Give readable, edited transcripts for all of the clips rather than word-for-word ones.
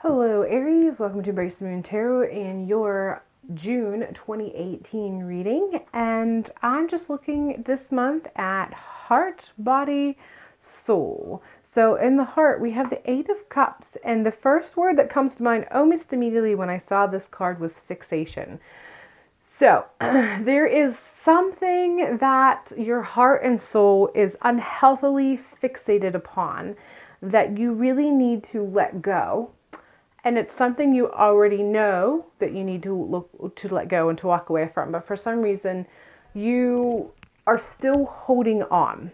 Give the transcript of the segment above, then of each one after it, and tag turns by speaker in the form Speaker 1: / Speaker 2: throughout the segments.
Speaker 1: Hello Aries, welcome to Embrace the Moon Tarot and your June 2018 reading. And I'm just looking this month at heart, body, soul. So in the heart, we have the Eight of Cups, and the first word that comes to mind almost immediately when I saw this card was fixation. So there is something that your heart and soul is unhealthily fixated upon that you really need to let go. And it's something you already know that you need to let go and to walk away from. But for some reason, you are still holding on.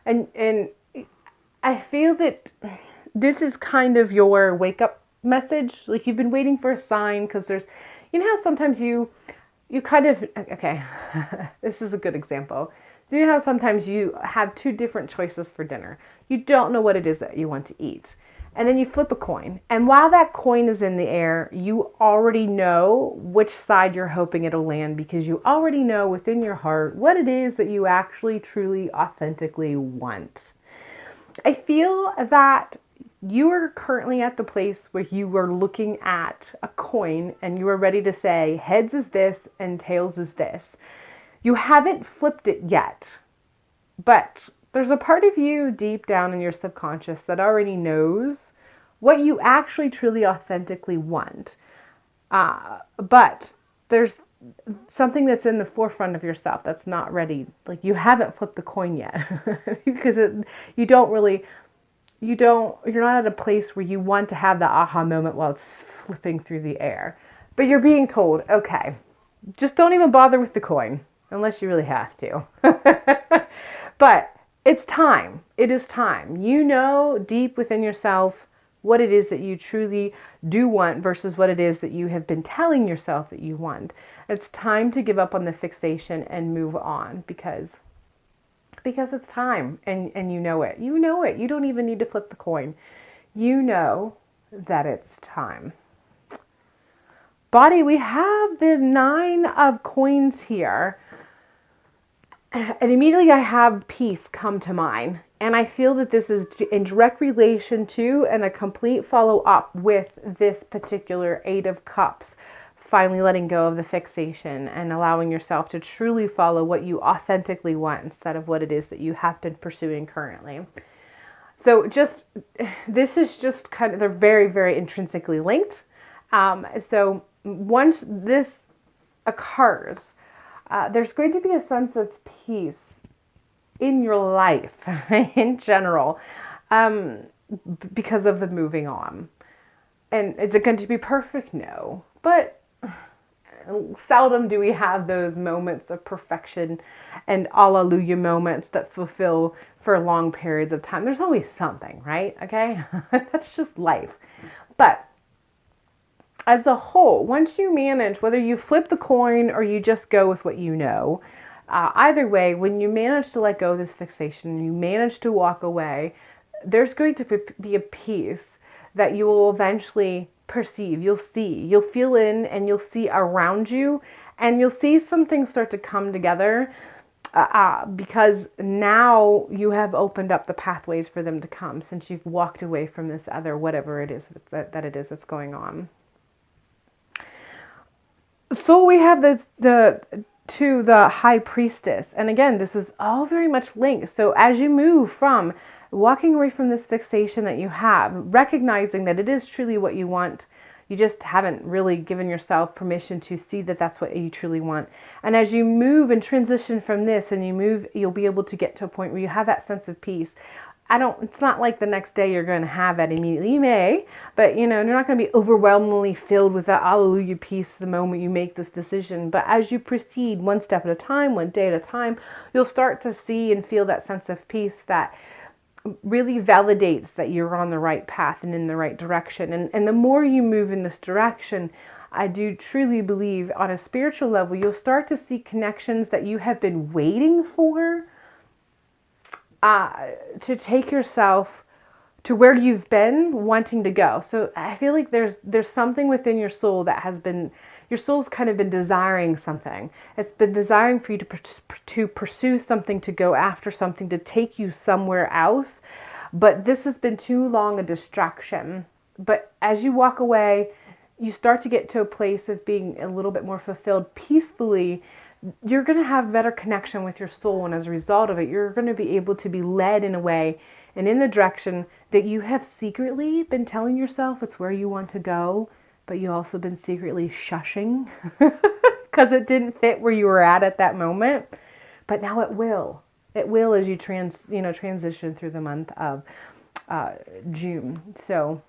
Speaker 1: And I feel that this is kind of your wake up message. Like you've been waiting for a sign because you know how sometimes you kind of, okay, this is a good example. So you know how sometimes you have two different choices for dinner. You don't know what it is that you want to eat. And then you flip a coin. And while that coin is in the air, you already know which side you're hoping it'll land because you already know within your heart what it is that you actually, truly, authentically want. I feel that you are currently at the place where you are looking at a coin and you are ready to say, heads is this and tails is this. You haven't flipped it yet, but there's a part of you deep down in your subconscious that already knows what you actually truly authentically want. But there's something that's in the forefront of yourself that's not ready. Like you haven't flipped the coin yet because you're not at a place where you want to have the aha moment while it's flipping through the air. But you're being told, okay, just don't even bother with the coin unless you really have to. But it's time. It is time. You know deep within yourself what it is that you truly do want versus what it is that you have been telling yourself that you want. It's time to give up on the fixation and move on because it's time and you know it. You know it. You don't even need to flip the coin. You know that it's time. Body, we have the Nine of Coins here. And immediately I have peace come to mind. And I feel that this is in direct relation to and a complete follow-up with this particular Eight of Cups. Finally letting go of the fixation and allowing yourself to truly follow what you authentically want instead of what it is that you have been pursuing currently. So this is just kind of, they're very, very intrinsically linked. So once this occurs, there's going to be a sense of peace in your life in general because of the moving on. And is it going to be perfect? No. But seldom do we have those moments of perfection and hallelujah moments that fulfill for long periods of time. There's always something, right? Okay? That's just life. But as a whole, once you manage, whether you flip the coin or you just go with what you know, either way, when you manage to let go of this fixation, you manage to walk away, there's going to be a peace that you will eventually perceive. You'll feel in and you'll see around you, and you'll see some things start to come together because now you have opened up the pathways for them to come since you've walked away from this other whatever it is that it is that's going on. So we have the High Priestess. And again, this is all very much linked. So as you move from walking away from this fixation that you have, recognizing that it is truly what you want, you just haven't really given yourself permission to see that that's what you truly want. And as you move and transition from this and you move, you'll be able to get to a point where you have that sense of peace. It's not like the next day you're going to have that immediately. You may, but you're not going to be overwhelmingly filled with that hallelujah peace the moment you make this decision. But as you proceed one step at a time, one day at a time, you'll start to see and feel that sense of peace that really validates that you're on the right path and in the right direction. And the more you move in this direction, I do truly believe on a spiritual level, you'll start to see connections that you have been waiting for to take yourself to where you've been wanting to go. So I feel like there's something within your soul that your soul's kind of been desiring something. It's been desiring for you to pursue something, to go after something, to take you somewhere else. But this has been too long a distraction. But as you walk away, you start to get to a place of being a little bit more fulfilled peacefully. You're going to have better connection with your soul. And as a result of it, you're going to be able to be led in a way and in the direction that you have secretly been telling yourself it's where you want to go, but you also been secretly shushing because it didn't fit where you were at that moment. But now it will. It will as you transition through the month of June. So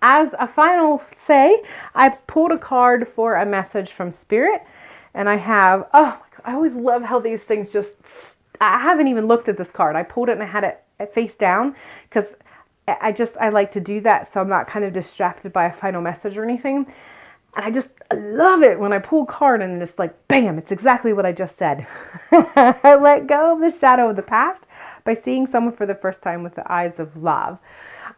Speaker 1: as a final say, I pulled a card for a message from Spirit, and I have, I always love how these things just, I haven't even looked at this card. I pulled it and I had it face down because I like to do that so I'm not kind of distracted by a final message or anything. And I love it when I pull a card and it's like, bam, it's exactly what I just said. I let go of the shadow of the past by seeing someone for the first time with the eyes of love.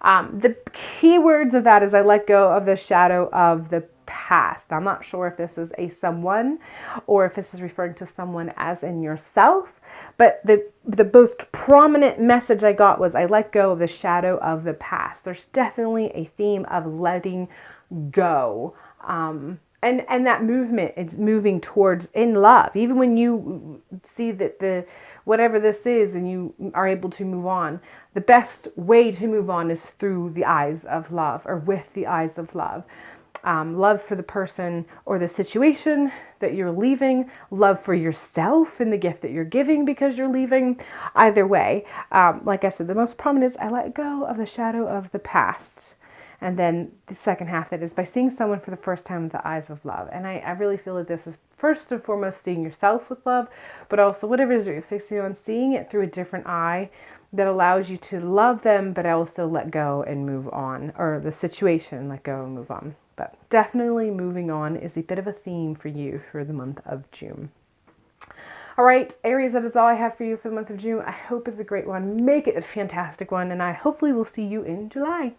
Speaker 1: The key words of that is I let go of the shadow of the past. I'm not sure if this is a someone or if this is referring to someone as in yourself, but the most prominent message I got was I let go of the shadow of the past. There's definitely a theme of letting go. And that movement is moving towards in love. Even when you see that whatever this is and you are able to move on, the best way to move on is through the eyes of love or with the eyes of love. Love for the person or the situation that you're leaving, love for yourself and the gift that you're giving because you're leaving. Either way, like I said, the most prominent is I let go of the shadow of the past. And then the second half of it is by seeing someone for the first time with the eyes of love. And I really feel that this is first and foremost seeing yourself with love, but also whatever it is you're fixing on, seeing it through a different eye that allows you to love them, but also let go and move on, or the situation, let go and move on. But definitely moving on is a bit of a theme for you for the month of June. All right, Aries, that is all I have for you for the month of June. I hope it's a great one. Make it a fantastic one, and I hopefully will see you in July.